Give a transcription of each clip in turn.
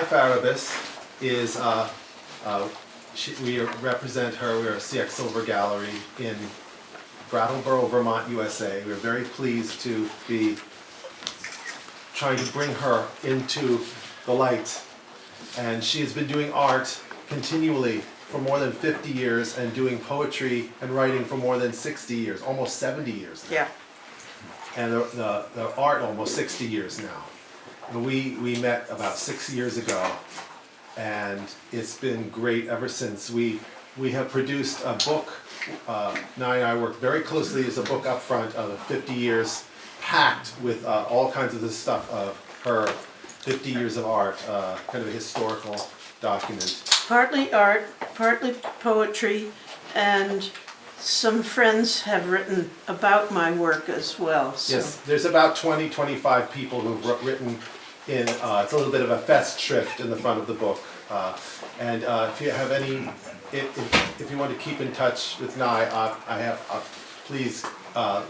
Ffarrabas is, we represent her, we're a CX Silver Gallery in Brattleboro, Vermont, USA. We're very pleased to be trying to bring her into the light. And she has been doing art continually for more than 50 years and doing poetry and writing for more than 60 years, almost 70 years now. Yeah. And the art almost 60 years now. And we met about 6 years ago, and it's been great ever since. We have produced a book. Nye and I worked very closely as a book up front of 50 years, packed with all kinds of the stuff of her 50 years of art, kind of a historical document. Partly art, partly poetry, and some friends have written about my work as well. So. Yes, there's about 20, 25 people who've written in, it's a little bit of a festschrift in the front of the book. And if you have any, if you want to keep in touch with Nye, please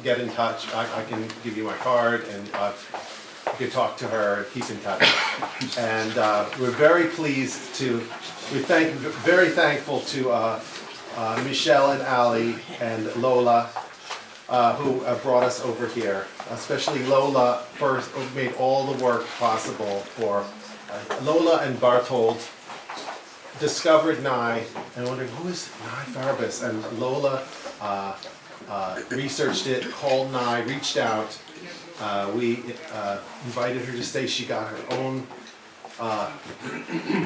get in touch. I can give you my card, and you can talk to her and keep in touch. And we're very pleased to, very thankful to Michelle and Ali and Lola, who brought us over here. Especially Lola first made all the work possible for Lola and Bartold discovered Nye and wondered, who is Nye Ffarrabas? And Lola researched it, called Nye, reached out. We invited her to stay. She got her own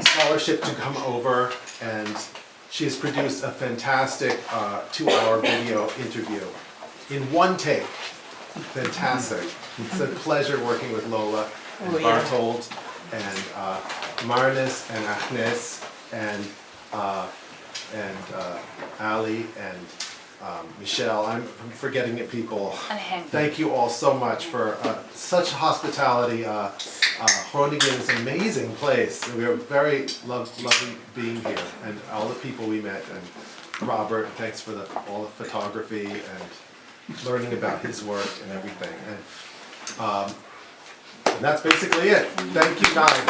scholarship to come over, and she has produced a fantastic 2-hour video interview in one take. Fantastic. It's a pleasure working with Lola and Bartold and Marnis and Agnes and Ali and Michelle. I'm forgetting it, people. Thank you all so much for such hospitality. Groningen is an amazing place. We are very lovely being here, and all the people we met, and Robert, thanks for all the photography and learning about his work and everything. And that's basically it. Thank you, Nye.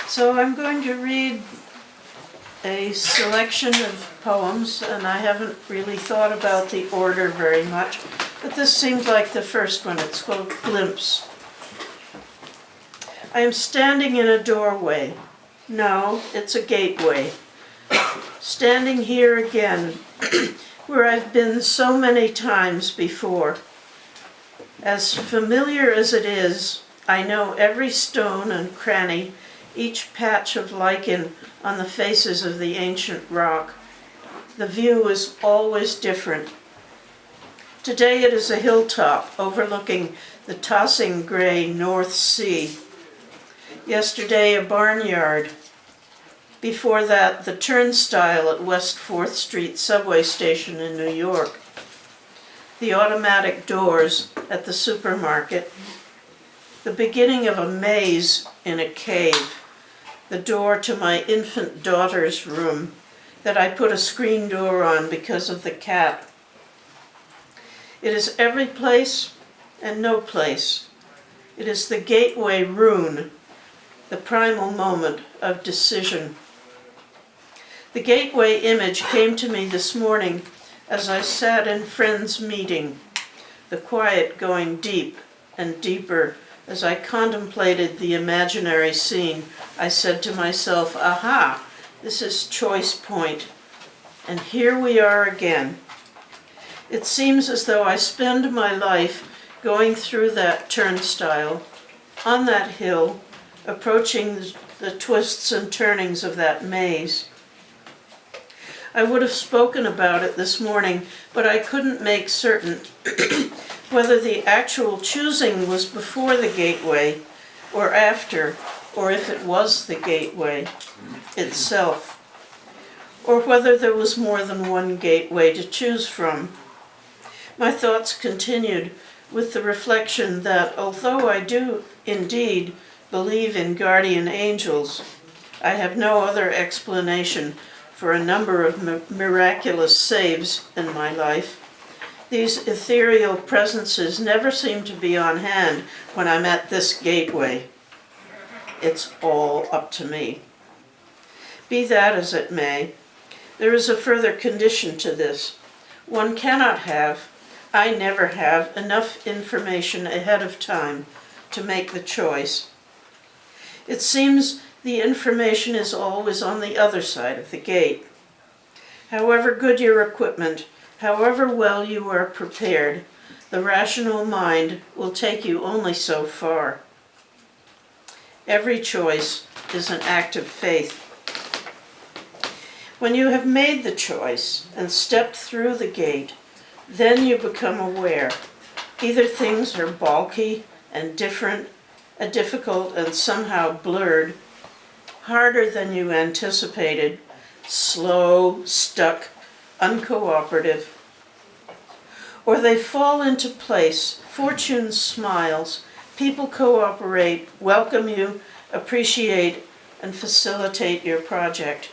So I'm going to read a selection of poems, and I haven't really thought about the order very much, but this seems like the first one. It's called Glimpse. I am standing in a doorway. No, it's a gateway. Standing here again, where I've been so many times before. As familiar as it is, I know every stone and cranny, each patch of lichen on the faces of the ancient rock. The view is always different. Today it is a hilltop overlooking the tossing gray North Sea. Yesterday a barnyard. Before that, the turnstile at West 4th Street subway station in New York. The automatic doors at the supermarket. The beginning of a maze in a cave. The door to my infant daughter's room that I put a screen door on because of the cat. It is every place and no place. It is the gateway rune, the primal moment of decision. The gateway image came to me this morning as I sat in friends' meeting, the quiet going deep and deeper. As I contemplated the imaginary scene, I said to myself, aha, this is choice point. And here we are again. It seems as though I spend my life going through that turnstile, on that hill, approaching the twists and turnings of that maze. I would have spoken about it this morning, but I couldn't make certain whether the actual choosing was before the gateway or after, or if it was the gateway itself, or whether there was more than one gateway to choose from. My thoughts continued with the reflection that although I do indeed believe in guardian angels, I have no other explanation for a number of miraculous saves in my life. These ethereal presences never seem to be on hand when I'm at this gateway. It's all up to me. Be that as it may, there is a further condition to this. One cannot have, I never have, enough information ahead of time to make the choice. It seems the information is always on the other side of the gate. However good your equipment, however well you are prepared, the rational mind will take you only so far. Every choice is an act of faith. When you have made the choice and stepped through the gate, then you become aware. Either things are bulky and different, difficult and somehow blurred, harder than you anticipated, slow, stuck, uncooperative, or they fall into place, fortune smiles, people cooperate, welcome you, appreciate, and facilitate your project.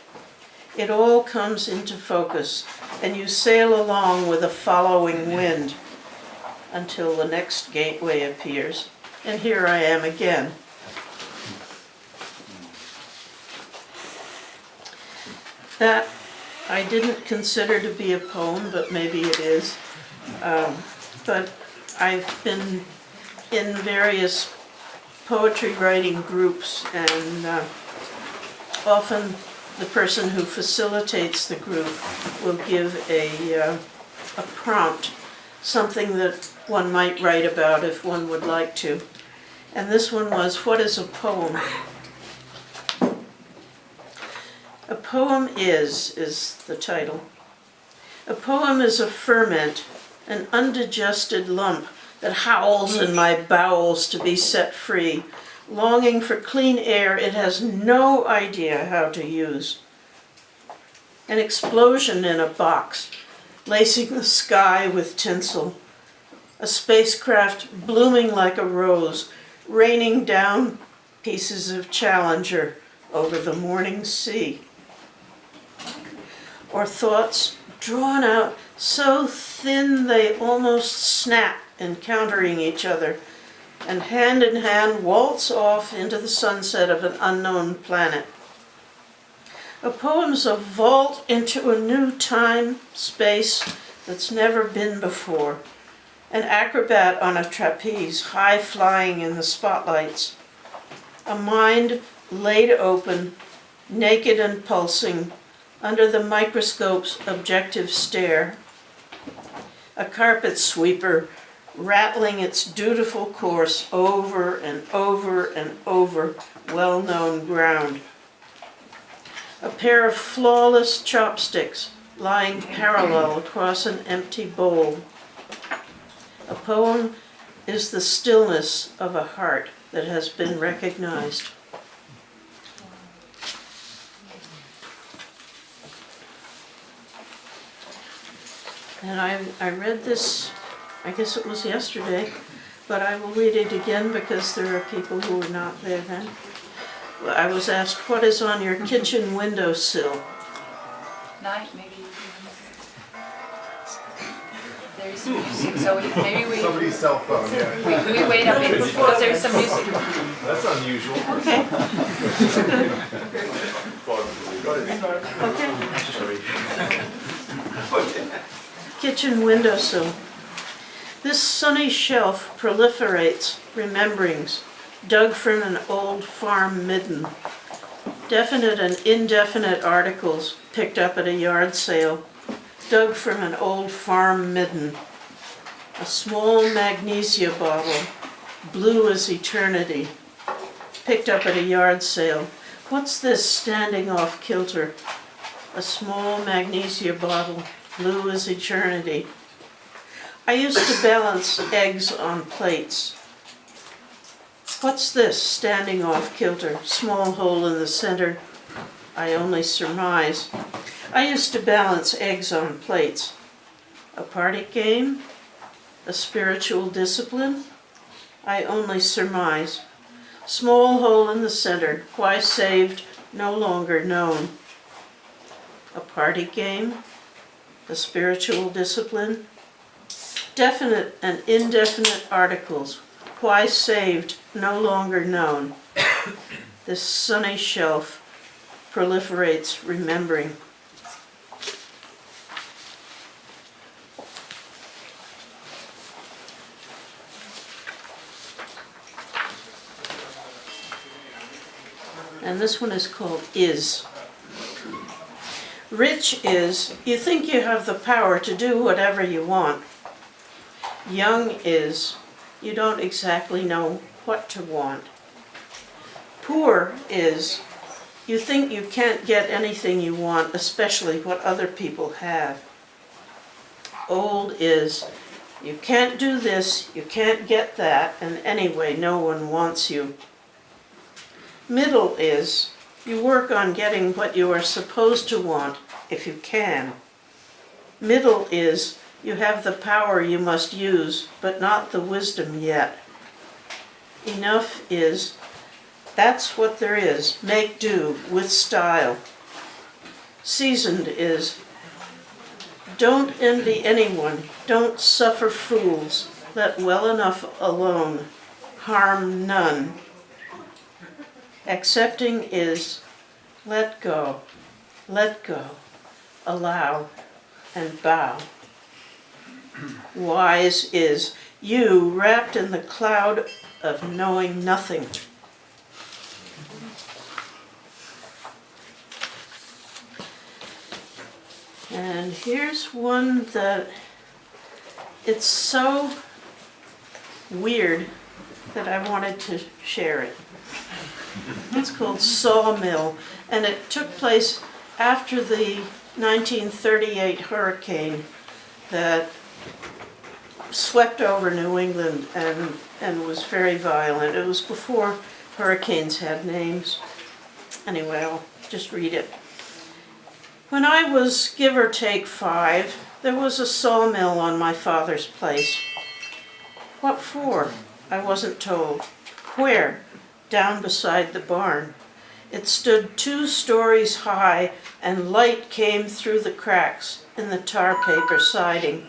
It all comes into focus, and you sail along with a following wind until the next gateway appears. And here I am again. That I didn't consider to be a poem, but maybe it is. But I've been in various poetry writing groups, and often the person who facilitates the group will give a prompt, something that one might write about if one would like to. And this one was, what is a poem? A poem is the title. A poem is a ferment, an undigested lump that howls in my bowels to be set free, longing for clean air it has no idea how to use. An explosion in a box, lacing the sky with tinsel. A spacecraft blooming like a rose, raining down pieces of Challenger over the morning sea. Or thoughts drawn out so thin they almost snap, encountering each other, and hand in hand waltz off into the sunset of an unknown planet. A poem's a vault into a new time, space that's never been before. An acrobat on a trapeze, high flying in the spotlights. A mind laid open, naked and pulsing, under the microscope's objective stare. A carpet sweeper rattling its dutiful course over and over and over well-known ground. A pair of flawless chopsticks lying parallel across an empty bowl. A poem is the stillness of a heart that has been recognized. And I read this, I guess it was yesterday, but I will read it again because there are people who were not there then. I was asked, what is on your kitchen windowsill? Night, maybe. There's some music, so maybe we Somebody's cell phone, yeah. we wait a bit because there's some music. That's unusual. Okay. Okay. Kitchen windowsill. This sunny shelf proliferates rememberings dug from an old farm midden. Definite and indefinite articles picked up at a yard sale, dug from an old farm midden. A small magnesia bottle, blue as eternity, picked up at a yard sale. What's this standing off kilter? A small magnesia bottle, blue as eternity. I used to balance eggs on plates. What's this standing off kilter? Small hole in the center. I only surmise. I used to balance eggs on plates. A party game? A spiritual discipline? I only surmise. Small hole in the center. Why saved? No longer known. A party game? A spiritual discipline? Definite and indefinite articles. Why saved, no longer known. This sunny shelf proliferates remembering. And this one is called Is. Rich is, you think you have the power to do whatever you want. Young is, you don't exactly know what to want. Poor is, you think you can't get anything you want, especially what other people have. Old is, you can't do this, you can't get that, and anyway, no one wants you. Middle is, you work on getting what you are supposed to want, if you can. Middle is, you have the power you must use, but not the wisdom yet. Enough is, that's what there is, make do, with style. Seasoned is, don't envy anyone, don't suffer fools, let well enough alone, harm none. Accepting is, let go, allow, and bow. Wise is, you wrapped in the cloud of knowing nothing. And here's one that it's so weird that I wanted to share it. It's called Sawmill, and it took place after the 1938 hurricane that swept over New England and was very violent. It was before hurricanes had names. Anyway, I'll just read it. When I was, give or take 5, there was a sawmill on my father's place. What for? I wasn't told. Where? Down beside the barn. It stood 2 stories high, and light came through the cracks in the tar paper siding.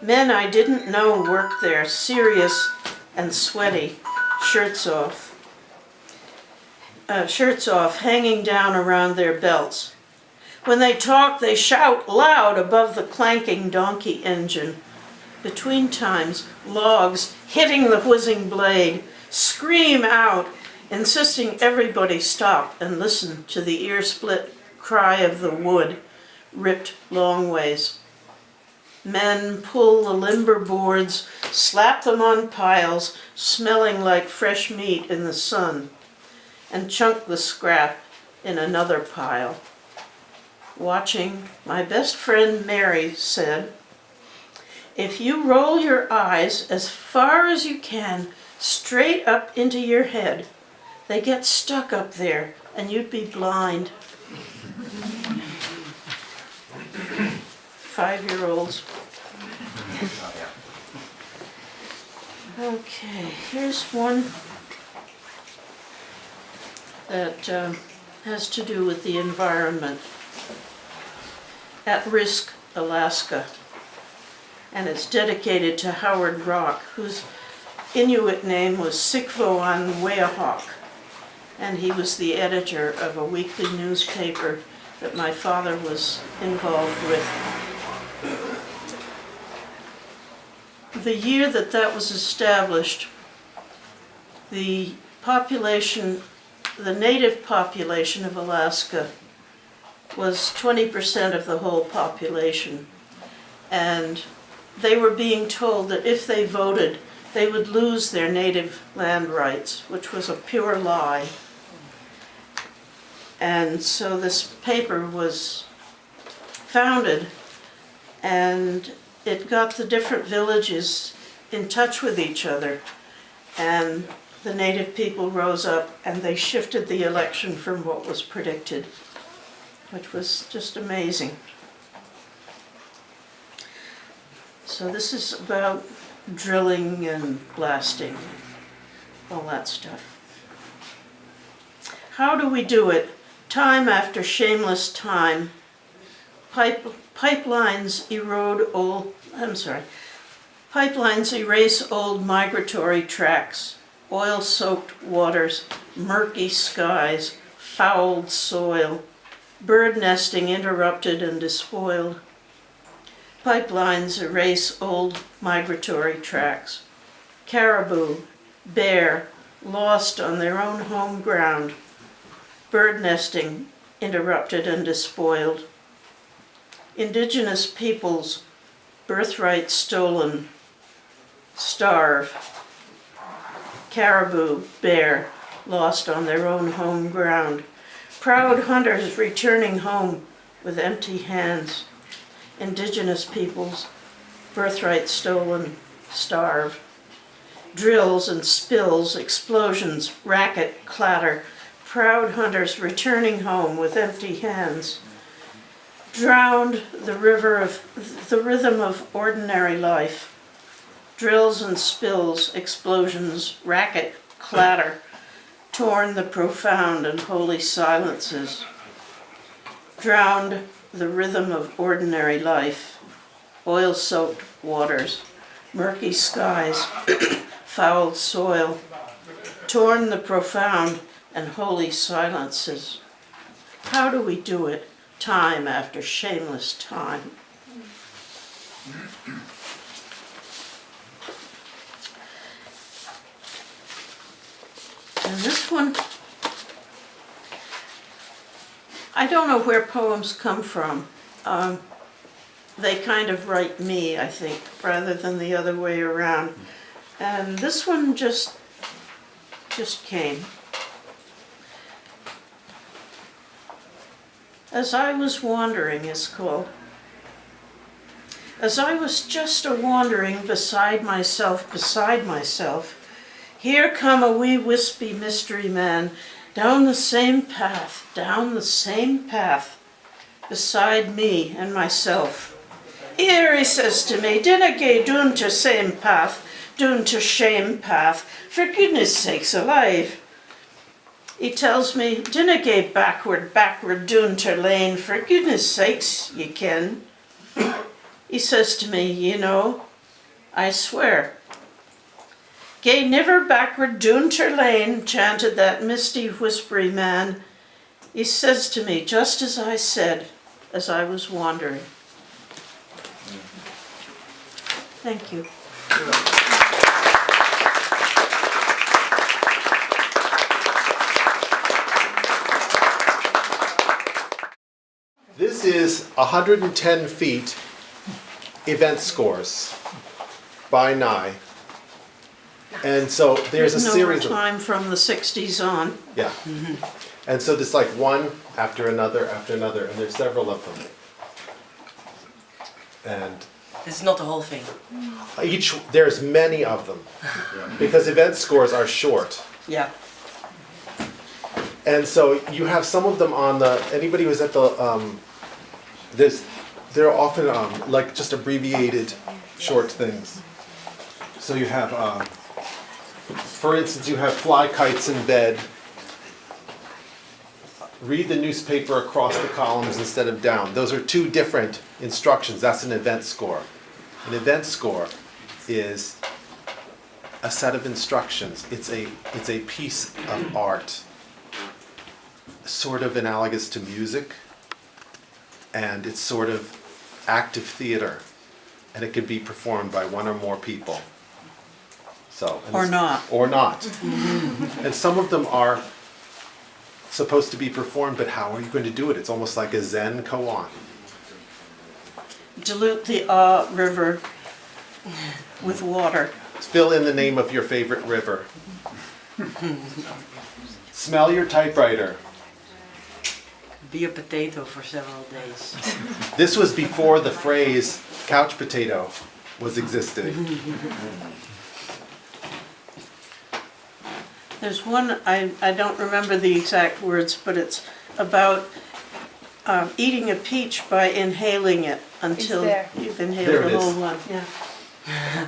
Men I didn't know worked there, serious and sweaty, shirts off, hanging down around their belts. When they talk, they shout loud above the clanking donkey engine. Between times, logs hitting the whizzing blade scream out, insisting everybody stop and listen to the ear-split cry of the wood ripped long ways. Men pull the limber boards, slap them on piles, smelling like fresh meat in the sun, and chunk the scrap in another pile. Watching, my best friend Mary said, if you roll your eyes as far as you can, straight up into your head, they get stuck up there and you'd be blind. 5-year-olds. Okay, here's one that has to do with the environment. At Risk, Alaska. And it's dedicated to Howard Rock, whose Inuit name was Sikvoan Weahawk. And he was the editor of a weekly newspaper that my father was involved with. The year that was established, the native population of Alaska was 20% of the whole population. And they were being told that if they voted, they would lose their native land rights, which was a pure lie. And so this paper was founded, and it got the different villages in touch with each other. And the native people rose up and they shifted the election from what was predicted, which was just amazing. So this is about drilling and blasting, all that stuff. How do we do it? Time after shameless time. Pipelines erode Pipelines erase old migratory tracks, oil-soaked waters, murky skies, fouled soil, bird nesting interrupted and despoiled. Pipelines erase old migratory tracks, caribou, bear, lost on their own home ground, bird nesting interrupted and despoiled. Indigenous peoples, birthright stolen, starve. Caribou, bear, lost on their own home ground. Proud hunters returning home with empty hands. Indigenous peoples, birthright stolen, starve. Drills and spills, explosions, racket, clatter. Proud hunters returning home with empty hands. Drowned the rhythm of ordinary life. Drills and spills, explosions, racket, clatter, torn the profound and holy silences. Drowned the rhythm of ordinary life, oil-soaked waters, murky skies, fouled soil, torn the profound and holy silences. How do we do it, time after shameless time? And this one, I don't know where poems come from. They kind of write me, I think, rather than the other way around. And this one just came. As I was wandering, it's called. As I was just a-wandering beside myself, here come a wee wispy mystery man, down the same path, beside me and myself. Here, he says to me, dinna gae doon to same path, doon to shame path, for goodness sakes alive. He tells me, dinna gae backward, doon to lane, for goodness sakes, ye ken. He says to me, you know, I swear. Gae never backward, doon to lane, chanted that misty, whispery man. He says to me, just as I said, as I was wandering. Thank you. This is 110 feet event scores by Nye. And so there's a series no time from the 60s on. Yeah. And so there's like one after another, and there's several of them. And It's not the whole thing. there's many of them. Because event scores are short. Yeah. And so you have some of them on the, anybody who's at the, they're often like just abbreviated short things. So you have, for instance, you have fly kites in bed. Read the newspaper across the columns instead of down. Those are two different instructions. That's an event score. An event score is a set of instructions. It's a piece of art, sort of analogous to music, and it's sort of active theater, and it can be performed by one or more people. So, Or not. Or not. And some of them are supposed to be performed, but how are you going to do it? It's almost like a Zen koan. Dilute the river with water. Fill in the name of your favorite river. Smell your typewriter. Be a potato for several days. This was before the phrase couch potato was existing. There's one, I don't remember the exact words, but it's about eating a peach by inhaling it until there. you've There inhaled it the is. whole one. Yeah.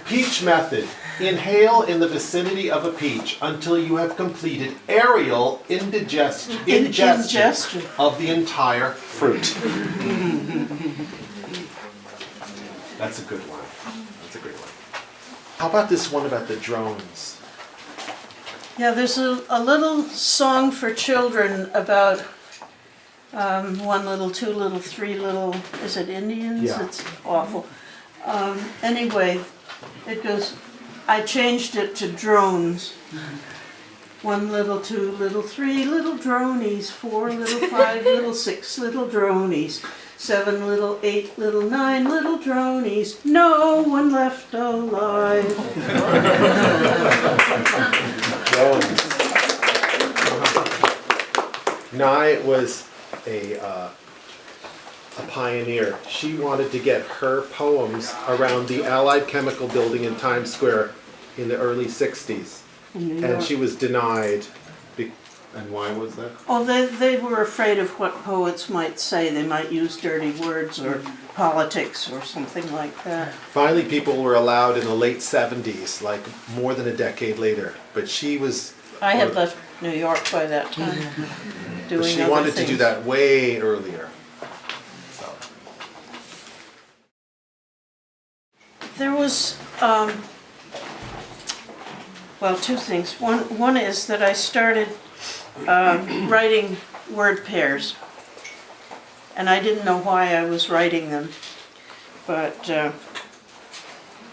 Peach method. Inhale in the vicinity of a peach until you have completed aerial ingestion Ingestion. of the entire fruit. That's a good one. That's a great one. How about this one about the drones? Yeah, there's a little song for children about one little, two little, three little, is it Indians? Yeah. It's awful. Anyway, it goes, I changed it to drones. One little, two little, three little dronies, four little, five little, six little dronies, seven little, eight little, nine little dronies, no one left alive. Drones. Nye was a pioneer. She wanted to get her poems around the Allied Chemical Building in Times Square in the early 60s. And she was denied. And why was that? Oh, they were afraid of what poets might say. They might use dirty words or politics or something like that. Finally, people were allowed in the late 70s, like more than a decade later. But she was... I had left New York by that time, doing She other wanted to things. do that way earlier. So. There was, well, two things. One is that I started writing word pairs, and I didn't know why I was writing them, but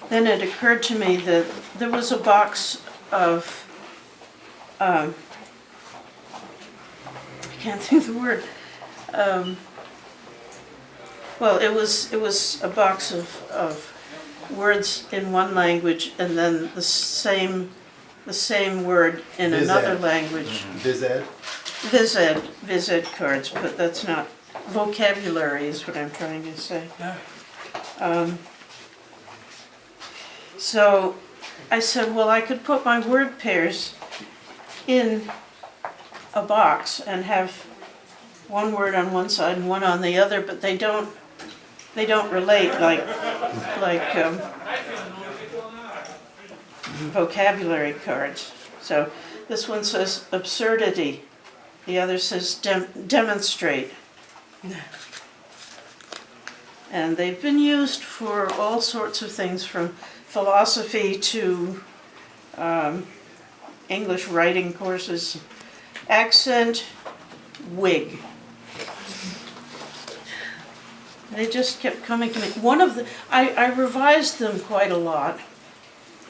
then it occurred to me that there was a box of, I can't think of the word. Well, it was a box of words in one language and then the same word in Viz another ed. language. Viz-ed? Viz ed cards, but that's not, vocabulary is what I'm trying to say. So I said, well, I could put my word pairs in a box and have one word on one side and one on the other, but they don't relate like vocabulary cards. So this one says absurdity, the other says demonstrate. And they've been used for all sorts of things, from philosophy to English writing courses. Accent, wig. They just kept coming to me. One of the, I revised them quite a lot,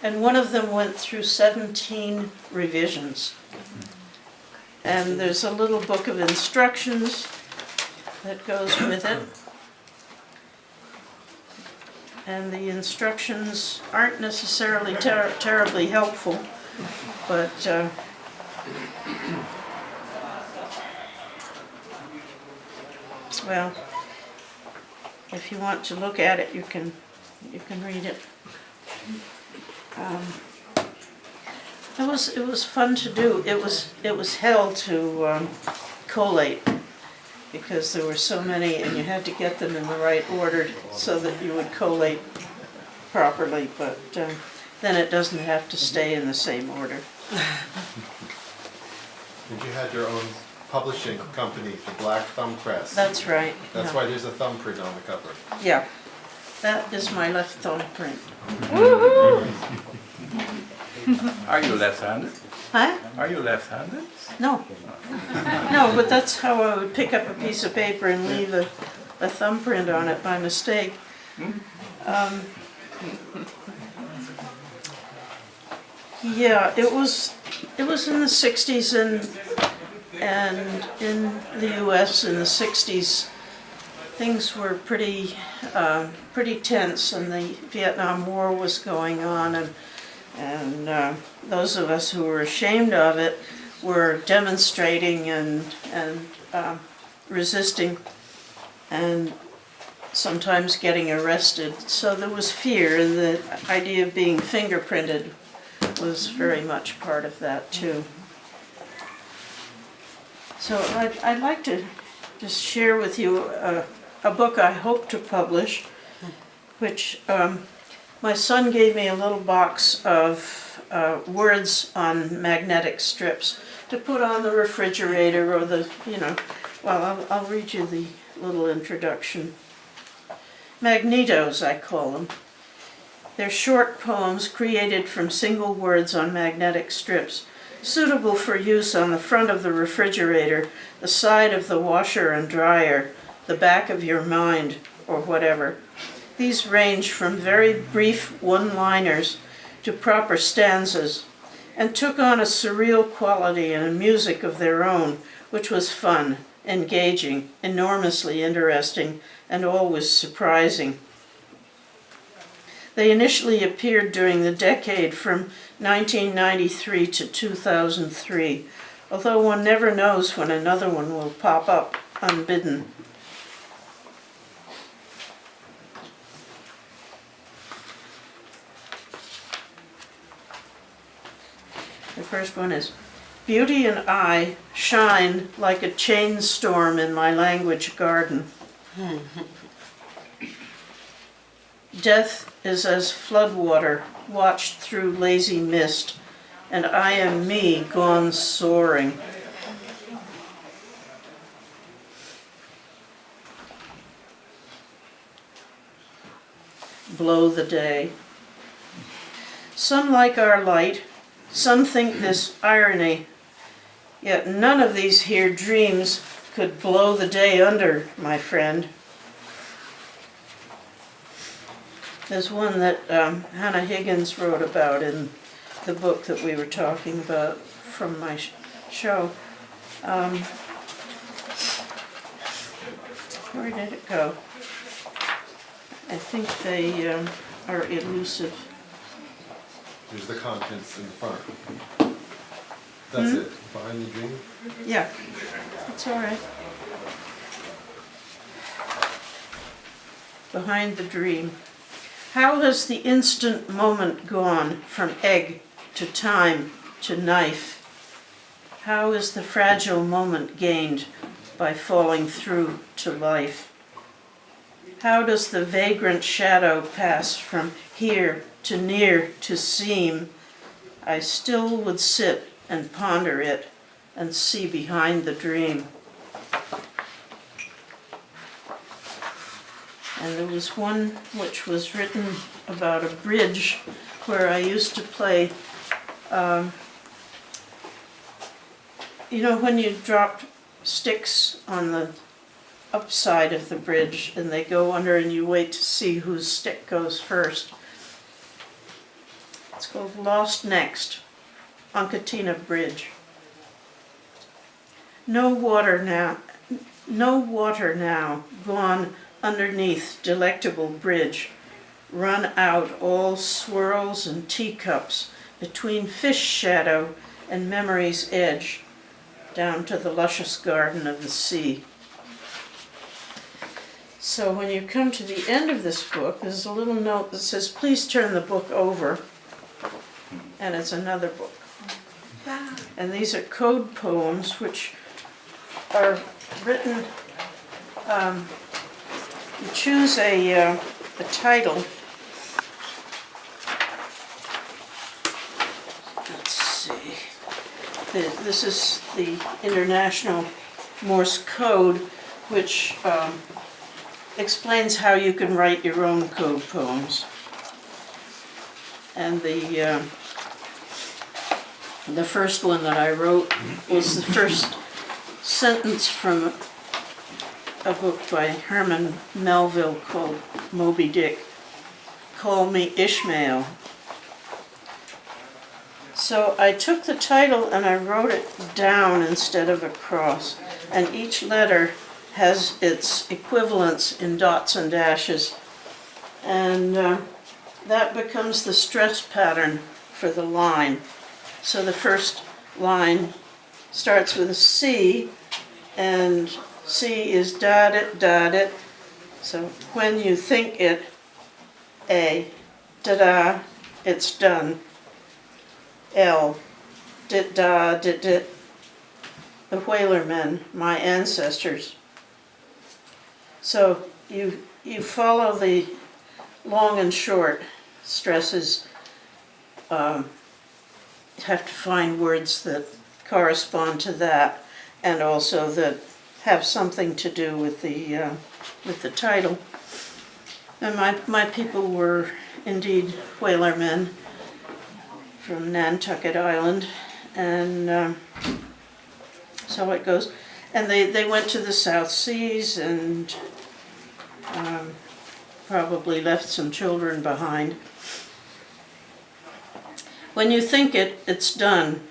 and one of them went through 17 revisions. And there's a little book of instructions that goes with it. And the instructions aren't necessarily terribly helpful, but well, if you want to look at it, you can read it. It was fun to do. It was hell to collate, because there were so many and you had to get them in the right order so that you would collate properly, but then it doesn't have to stay in the same order. And you had your own publishing company, the Black Thumb Press. That's right. That's yeah. why there's a thumbprint on the cover. Yeah, that is my left thumbprint. Are you left-handed? Huh? Are you left-handed? No. No, but that's how I would pick up a piece of paper and leave a thumbprint on it by mistake. Yeah, it was in the 60s and in the US in the 60s things were pretty tense, and the Vietnam War was going on, and those of us who were ashamed of it were demonstrating and resisting, and sometimes getting arrested. So there was fear, and the idea of being fingerprinted was very much part of that too. So I'd like to just share with you a book I hope to publish, which my son gave me a little box of words on magnetic strips to put on the refrigerator or the, well, I'll read you the little introduction. Magnetos, I call them. They're short poems created from single words on magnetic strips, suitable for use on the front of the refrigerator, the side of the washer and dryer, the back of your mind, or whatever. These range from very brief one-liners to proper stanzas, and took on a surreal quality and a music of their own, which was fun, engaging, enormously interesting, and always surprising. They initially appeared during the decade from 1993 to 2003, although one never knows when another one will pop up unbidden. The first one is, Beauty and I shine like a chain storm in my language garden. Death is as floodwater watched through lazy mist, and I am me gone soaring. Blow the day. Some like our light, some think this irony, yet none of these here dreams could blow the day under, my friend. There's one that Hannah Higgins wrote about in the book that we were talking about from my show. Where did it go? I think they are elusive. Here's the contents in the front. That's it. Behind the dream. Yeah, it's all right. Behind the dream. How has the instant moment gone from egg to time to knife? How is the fragile moment gained by falling through to life? How does the vagrant shadow pass from here to near to seem? I still would sit and ponder it and see behind the dream. And there was one which was written about a bridge where I used to play, you know when you drop sticks on the upside of the bridge and they go under and you wait to see whose stick goes first. It's called Lost Next, Onkatina Bridge. No water now, gone underneath delectable bridge, run out all swirls and teacups between fish shadow and memory's edge, down to the luscious garden of the sea. So when you come to the end of this book, there's a little note that says, please turn the book over, and it's another book. And these are code poems which are written, you choose a title. Let's see. This is the International Morse Code, which explains how you can write your own code poems. And the first one that I wrote was the first sentence from a book by Herman Melville called Moby Dick. Call me Ishmael. So I took the title and I wrote it down instead of across, and each letter has its equivalents in dots and dashes, and that becomes the stress pattern for the line. So the first line starts with a C, and C is dot it. So when you think it, A, da-da, it's done. L, dit-da, dit-dit. The whalermen, my ancestors. So you follow the long and short stresses. You have to find words that correspond to that, and also that have something to do with the title. And my people were indeed whalermen from Nantucket Island, and so it goes. And they went to the South Seas and probably left some children behind. When you think it's done,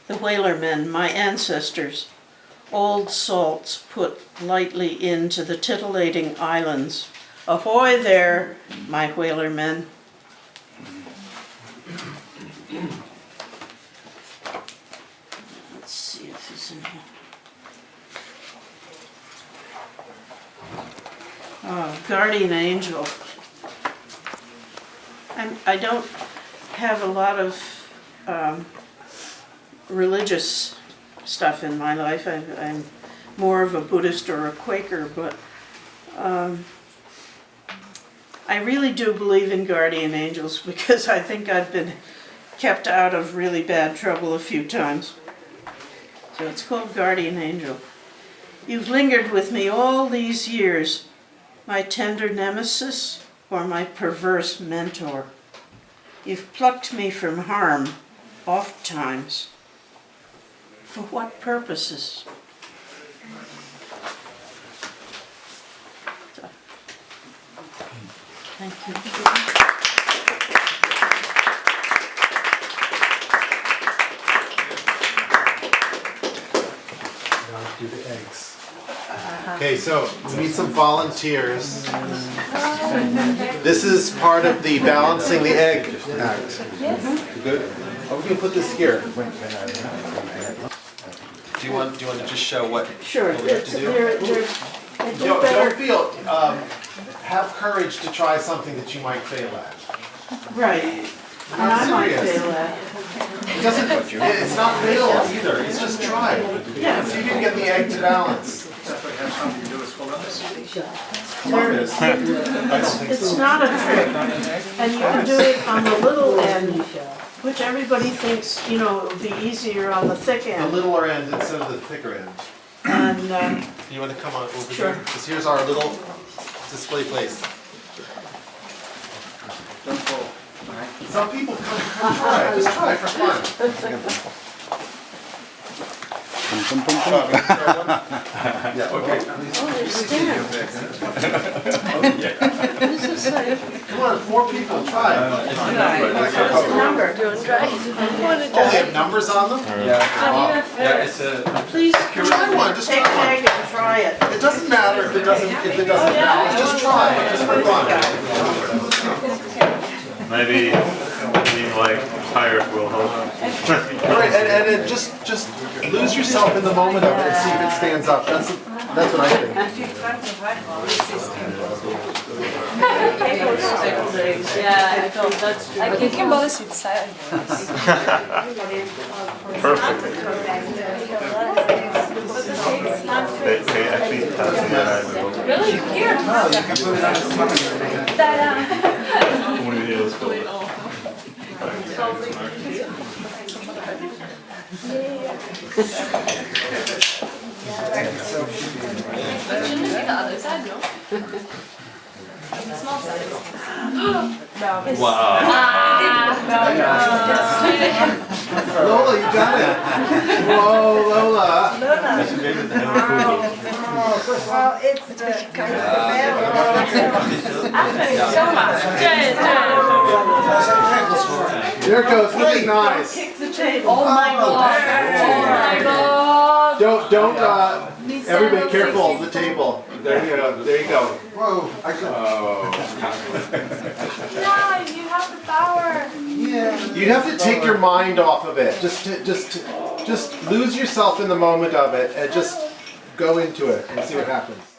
the whalermen, my ancestors, old salts put lightly into the titillating islands. Ahoy there, my whalermen. Let's see if it's in here. Oh, guardian angel. I don't have a lot of religious stuff in my life. I'm more of a Buddhist or a Quaker, but I really do believe in guardian angels because I think I've been kept out of really bad trouble a few times. So it's called Guardian Angel. You've lingered with me all these years, my tender nemesis or my perverse mentor. You've plucked me from harm, oft times. For what purposes? So, thank you. Now do the eggs. Okay, so we need some volunteers. This is part of the balancing the egg act. You good? Oh, we're gonna put this here. Do you want to just show what Sure, what we have to do? Don't feel. Have courage to try something that you might fail at. Right. I'm And I might serious. fail at. It doesn't. It's not fail either. It's just try. Yeah. See if you can get the egg to balance. It's not a trick, and you can do it on the little end, which everybody thinks, it would be easier on the thick The end. littler end instead of the thicker end. And You want to come on over Sure. here? Because here's our little display place. Don't fall. Some people come try. Just try for fun. Yeah, okay. this is like Come on, more people, try. number. Oh, they have numbers on them? Yeah, it's a. Please Try one, just take try one. egg and try it. It doesn't matter if it doesn't balance, just try, just for fun. Maybe being like tired will help. All right, and then just lose yourself in the moment of it and see if it stands up. That's what I think. Yeah, I felt that's true. Like you can both sit silent. Perfect. They actually tell me that I will. Really? Here. Como videos called. But shouldn't it be the other side, no? The small side. Wow. Lola, you got it. Whoa, Lola. Well, it's the There it goes, looking nice. Kick the table. Oh my god. Oh my god. Don't, everybody careful, the table. There you go, there you go. Whoa, I could. Yeah, you have the power. Yeah. You'd have to take your mind off of it. Just lose yourself in the moment of it and just go into it and see what happens.